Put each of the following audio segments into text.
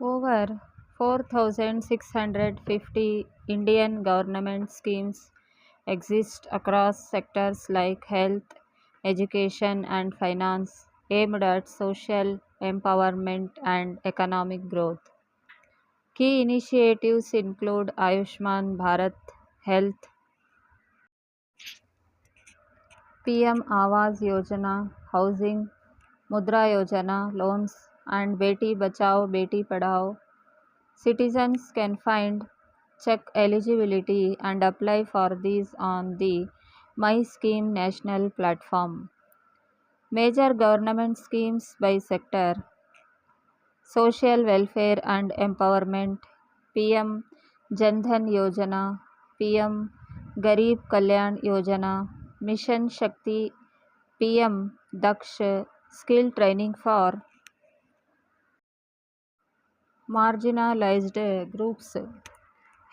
Over 4,650 Indian government schemes exist across sectors like health, education, and finance, aimed at social empowerment and economic growth. Key initiatives include Ayushman Bharat Health, PM Awas Yojana, Housing, Mudra Yojana, loans, and Beti Bachao Beti Padhao. Citizens can find, check eligibility, and apply for these on the My Scheme national platform. Major government schemes by sector: Social Welfare and Empowerment, PM Jan Dhan Yojana, PM Garib Kalyan Yojana, Mission Shakti, PM Daksh, Skill Training for Marginalized Groups,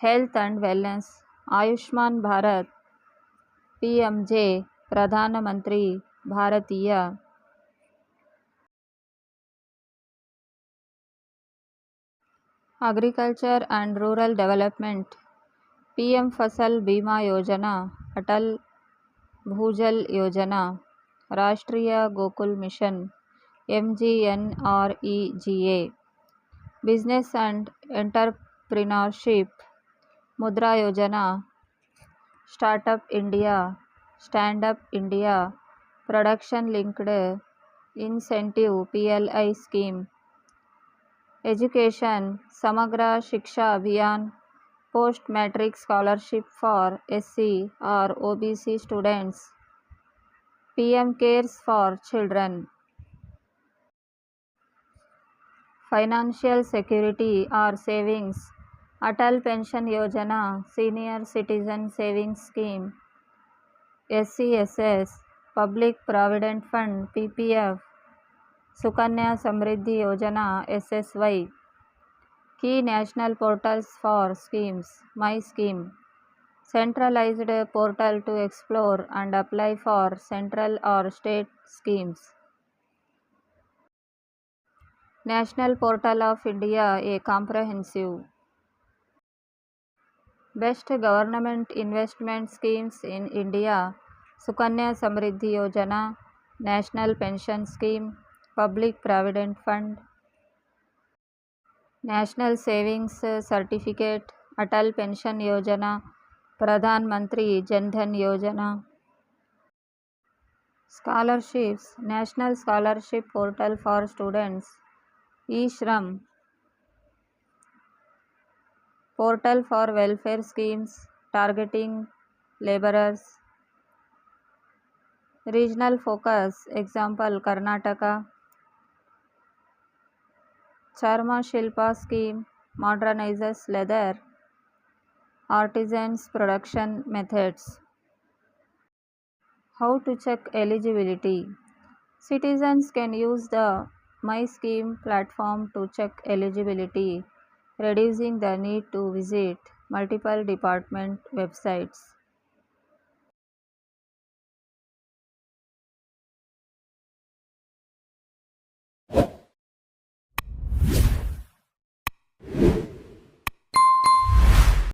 Health and Wellness, Ayushman Bharat, PMJ, Pradhana Mantri Bharatiya Agriculture and Rural Development, PM Fasal Bima Yojana, Atal Bhujal Yojana, Rashtriya Gokul Mission, MGNREGA, Business and Entrepreneurship, Mudra Yojana, Startup India, Stand Up India, Production Linked Incentive PLI Scheme, Education, Samagra Shiksha Abhiyan, Post Matric Scholarship for SC or OBC students, PM Cares for Children, Financial Security or Savings, Atal Pension Yojana, Senior Citizen Savings Scheme, SCSS, Public Provident Fund PPF, Sukanya Samriddhi Yojana SSY. Key national portals for schemes: My Scheme, centralized portal to explore and apply for central or state schemes. National Portal of India, a comprehensive. Best government investment schemes in India: Sukanya Samriddhi Yojana, National Pension Scheme, Public Provident Fund, National Savings Certificate, Atal Pension Yojana, Pradhan Mantri Jan Dhan Yojana. Scholarships, National Scholarship Portal for Students, eShram, Portal for Welfare Schemes targeting laborers, Regional Focus, example Karnataka, Charma Shilpa Scheme modernizes leather artisans' production methods. How to check eligibility? Citizens can use the My Scheme platform to check eligibility, reducing the need to visit multiple department websites.